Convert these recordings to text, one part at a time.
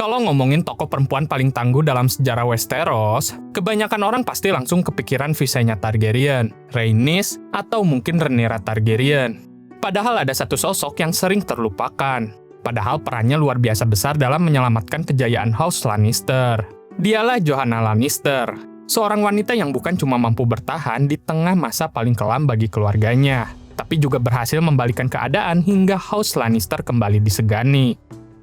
Kalau ngomongin tokoh perempuan paling tangguh dalam sejarah Westeros, kebanyakan orang pasti langsung kepikiran Visenya Targaryen, Rhaenys, atau mungkin Rhaenyra Targaryen. Padahal ada satu sosok yang sering terlupakan. Padahal perannya luar biasa besar dalam menyelamatkan kejayaan House Lannister. Dialah Johanna Lannister, seorang wanita yang bukan cuma mampu bertahan di tengah masa paling kelam bagi keluarganya, tapi juga berhasil membalikkan keadaan hingga House Lannister kembali disegani.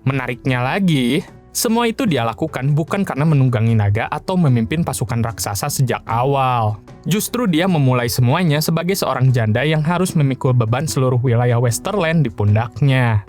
Menariknya lagi, semua itu dia lakukan bukan karena menunggangi naga atau memimpin pasukan raksasa sejak awal. Justru dia memulai semuanya sebagai seorang janda yang harus memikul beban seluruh wilayah Westerland di pundaknya.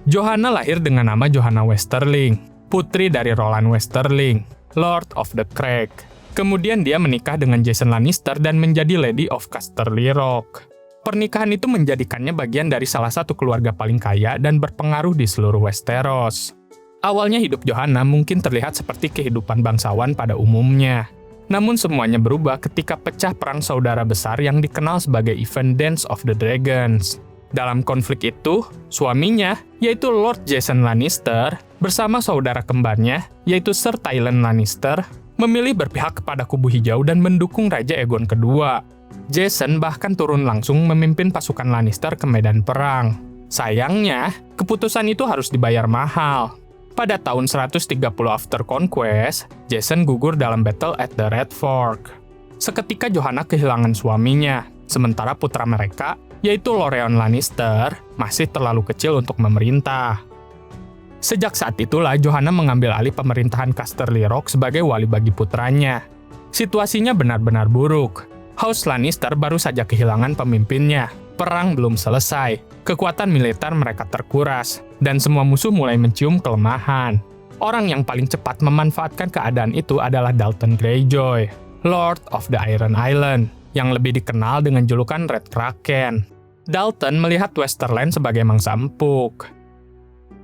Johanna lahir dengan nama Johanna Westerling, putri dari Roland Westerling, Lord of the Crag. Kemudian dia menikah dengan Jason Lannister dan menjadi Lady of Casterly Rock. Pernikahan itu menjadikannya bagian dari salah satu keluarga paling kaya dan berpengaruh di seluruh Westeros. Awalnya hidup Johanna mungkin terlihat seperti kehidupan bangsawan pada umumnya. Namun semuanya berubah ketika pecah perang saudara besar yang dikenal sebagai event Dance of the Dragons. Dalam konflik itu, suaminya, yaitu Lord Jason Lannister, bersama saudara kembarnya, yaitu Sir Tywin Lannister, memilih berpihak kepada kubu hijau dan mendukung Raja Aegon II. Jason bahkan turun langsung memimpin pasukan Lannister ke medan perang. Sayangnya, keputusan itu harus dibayar mahal. Pada tahun 130 after conquest, Jason gugur dalam battle at the Red Fork. Seketika Johanna kehilangan suaminya, sementara putra mereka, yaitu Loreon Lannister, masih terlalu kecil untuk memerintah. Sejak saat itulah Johanna mengambil alih pemerintahan Casterly Rock sebagai wali bagi putranya. Situasinya benar-benar buruk. House Lannister baru saja kehilangan pemimpinnya. Perang belum selesai, kekuatan militer mereka terkuras, dan semua musuh mulai mencium kelemahan. Orang yang paling cepat memanfaatkan keadaan itu adalah Dalton Greyjoy, Lord of the Iron Island, yang lebih dikenal dengan julukan Red Kraken. Dalton melihat Westerland sebagai mangsa empuk.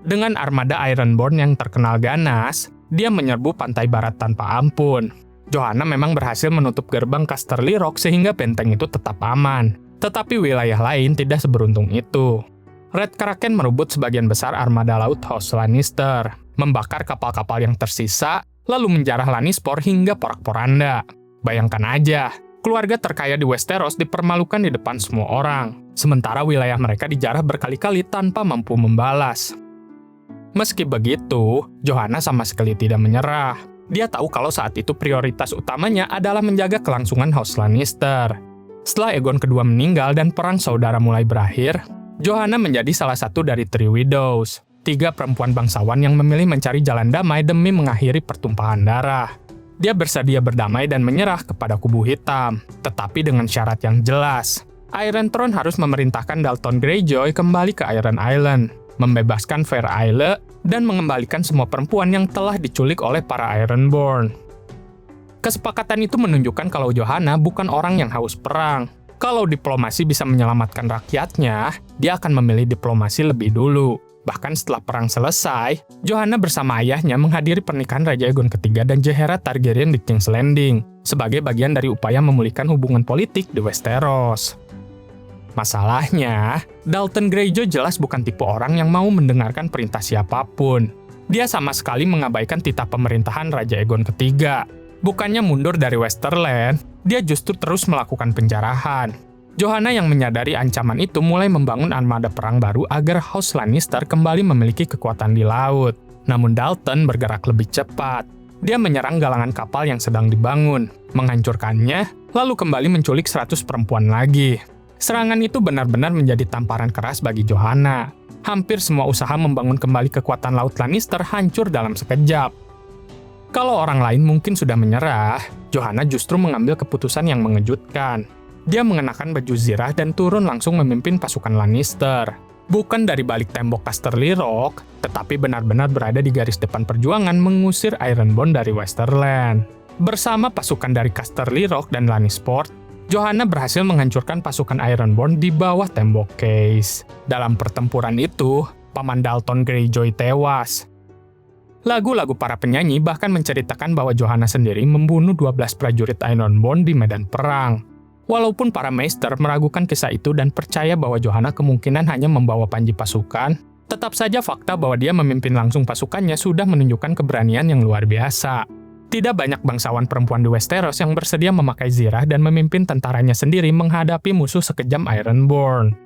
Dengan armada Ironborn yang terkenal ganas, dia menyerbu pantai barat tanpa ampun. Johanna memang berhasil menutup gerbang Casterly Rock sehingga benteng itu tetap aman. Tetapi wilayah lain tidak seberuntung itu. Red Kraken merebut sebagian besar armada laut House Lannister, membakar kapal-kapal yang tersisa, lalu menjarah Lannispor hingga porak-poranda. Bayangkan aja, keluarga terkaya di Westeros dipermalukan di depan semua orang, sementara wilayah mereka dijarah berkali-kali tanpa mampu membalas. Meski begitu, Johanna sama sekali tidak menyerah. Dia tahu kalau saat itu prioritas utamanya adalah menjaga kelangsungan House Lannister. Setelah Aegon II meninggal dan perang saudara mulai berakhir, Johanna menjadi salah satu dari Three Widows, 3 perempuan bangsawan yang memilih mencari jalan damai demi mengakhiri pertumpahan darah. Dia bersedia berdamai dan menyerah kepada kubu hitam, tetapi dengan syarat yang jelas. Iron Throne harus memerintahkan Dalton Greyjoy kembali ke Iron Island, membebaskan Fair Isle, dan mengembalikan semua perempuan yang telah diculik oleh para Ironborn. Kesepakatan itu menunjukkan kalau Johanna bukan orang yang haus perang. Kalau diplomasi bisa menyelamatkan rakyatnya, dia akan memilih diplomasi lebih dulu. Bahkan setelah perang selesai, Johanna bersama ayahnya menghadiri pernikahan Raja Aegon III dan Jaehaera Targaryen di King's Landing, sebagai bagian dari upaya memulihkan hubungan politik di Westeros. Masalahnya, Dalton Greyjoy jelas bukan tipe orang yang mau mendengarkan perintah siapapun. Dia sama sekali mengabaikan titah pemerintahan Raja Aegon III. Bukannya mundur dari Westerland, dia justru terus melakukan penjarahan. Johanna yang menyadari ancaman itu mulai membangun armada perang baru agar House Lannister kembali memiliki kekuatan di laut. Namun Dalton bergerak lebih cepat. Dia menyerang galangan kapal yang sedang dibangun, menghancurkannya, lalu kembali menculik 100 perempuan lagi. Serangan itu benar-benar menjadi tamparan keras bagi Johanna. Hampir semua usaha membangun kembali kekuatan laut Lannister hancur dalam sekejap. Kalau orang lain mungkin sudah menyerah, Johanna justru mengambil keputusan yang mengejutkan. Dia mengenakan baju zirah dan turun langsung memimpin pasukan Lannister. Bukan dari balik tembok Casterly Rock, tetapi benar-benar berada di garis depan perjuangan mengusir Ironborn dari Westerland. Bersama pasukan dari Casterly Rock dan Lannisport, Johanna berhasil menghancurkan pasukan Ironborn di bawah tembok Case. Dalam pertempuran itu, Paman Dalton Greyjoy tewas. Lagu-lagu para penyanyi bahkan menceritakan bahwa Johanna sendiri membunuh 12 prajurit Ironborn di medan perang. Walaupun para Maester meragukan kisah itu dan percaya bahwa Johanna kemungkinan hanya membawa panji pasukan, Tetap saja fakta bahwa dia memimpin langsung pasukannya sudah menunjukkan keberanian yang luar biasa. Tidak banyak bangsawan perempuan di Westeros yang bersedia memakai zirah dan memimpin tentaranya sendiri menghadapi musuh sekejam Ironborn.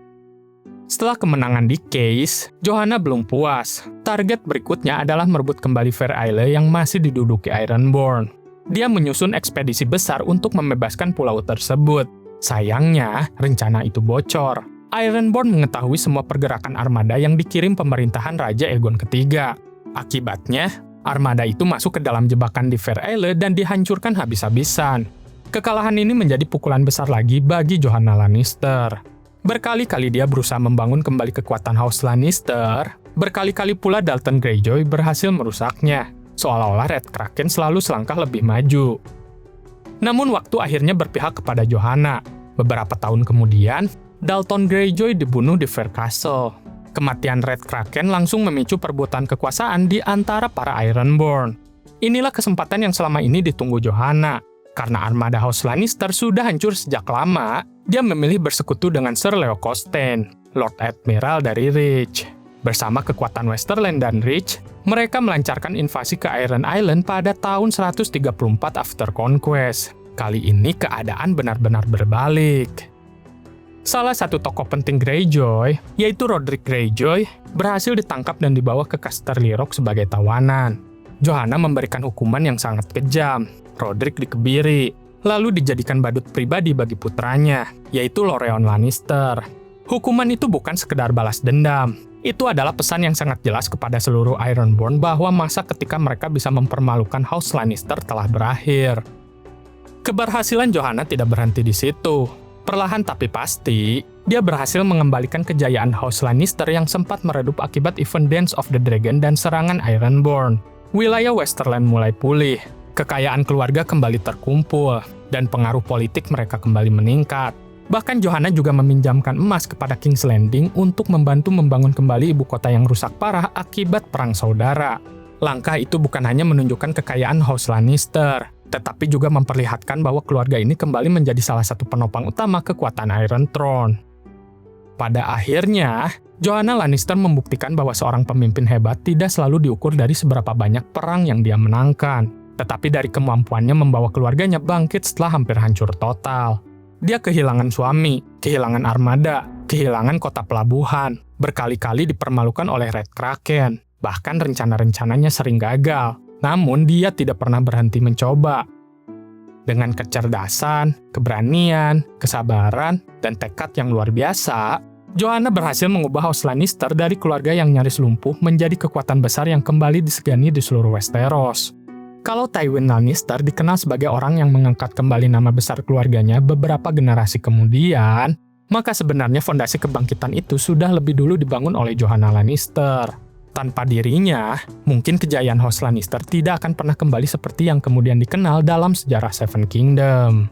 Setelah kemenangan di Case, Johanna belum puas. Target berikutnya adalah merebut kembali Fair Isle yang masih diduduki Ironborn. Dia menyusun ekspedisi besar untuk membebaskan pulau tersebut. Sayangnya, rencana itu bocor. Ironborn mengetahui semua pergerakan armada yang dikirim pemerintahan Raja Aegon III. Akibatnya, armada itu masuk ke dalam jebakan di Fair Isle dan dihancurkan habis-habisan. Kekalahan ini menjadi pukulan besar lagi bagi Johanna Lannister. Berkali-kali dia berusaha membangun kembali kekuatan House Lannister. Berkali-kali pula Dalton Greyjoy berhasil merusaknya. Seolah-olah Red Kraken selalu selangkah lebih maju. Namun waktu akhirnya berpihak kepada Johanna. Beberapa tahun kemudian, Dalton Greyjoy dibunuh di Fair Castle. Kematian Red Kraken langsung memicu perebutan kekuasaan di antara para Ironborn. Inilah kesempatan yang selama ini ditunggu Johanna. Karena armada House Lannister sudah hancur sejak lama, dia memilih bersekutu dengan Sir Leo Costain, Lord Admiral dari Reach. Bersama kekuatan Westerland dan Reach, mereka melancarkan invasi ke Iron Island pada tahun 134 After Conquest. Kali ini keadaan benar-benar berbalik. Salah satu tokoh penting Greyjoy, yaitu Roderick Greyjoy, berhasil ditangkap dan dibawa ke Casterly Rock sebagai tawanan. Johanna memberikan hukuman yang sangat kejam. Roderick dikebiri, lalu dijadikan badut pribadi bagi putranya, yaitu Loreon Lannister. Hukuman itu bukan sekedar balas dendam. Itu adalah pesan yang sangat jelas kepada seluruh Ironborn bahwa masa ketika mereka bisa mempermalukan House Lannister telah berakhir. Keberhasilan Johanna tidak berhenti di situ. Perlahan tapi pasti, dia berhasil mengembalikan kejayaan House Lannister yang sempat meredup akibat event Dance of the Dragon dan serangan Ironborn. Wilayah Westerland mulai pulih, kekayaan keluarga kembali terkumpul, dan pengaruh politik mereka kembali meningkat. Bahkan Johanna juga meminjamkan emas kepada King's Landing untuk membantu membangun kembali ibu kota yang rusak parah akibat perang saudara. Langkah itu bukan hanya menunjukkan kekayaan House Lannister, tetapi juga memperlihatkan bahwa keluarga ini kembali menjadi salah satu penopang utama kekuatan Iron Throne. Pada akhirnya, Johanna Lannister membuktikan bahwa seorang pemimpin hebat tidak selalu diukur dari seberapa banyak perang yang dia menangkan, tetapi dari kemampuannya membawa keluarganya bangkit setelah hampir hancur total. Dia kehilangan suami, kehilangan armada, kehilangan kota pelabuhan, berkali-kali dipermalukan oleh Red Kraken, bahkan rencana-rencananya sering gagal. Namun dia tidak pernah berhenti mencoba. Dengan kecerdasan, keberanian, kesabaran, dan tekad yang luar biasa, Johanna berhasil mengubah House Lannister dari keluarga yang nyaris lumpuh menjadi kekuatan besar yang kembali disegani di seluruh Westeros. Kalau Tywin Lannister dikenal sebagai orang yang mengangkat kembali nama besar keluarganya beberapa generasi kemudian, maka sebenarnya fondasi kebangkitan itu sudah lebih dulu dibangun oleh Johanna Lannister. Tanpa dirinya, mungkin kejayaan House Lannister tidak akan pernah kembali seperti yang kemudian dikenal dalam sejarah Seven Kingdom.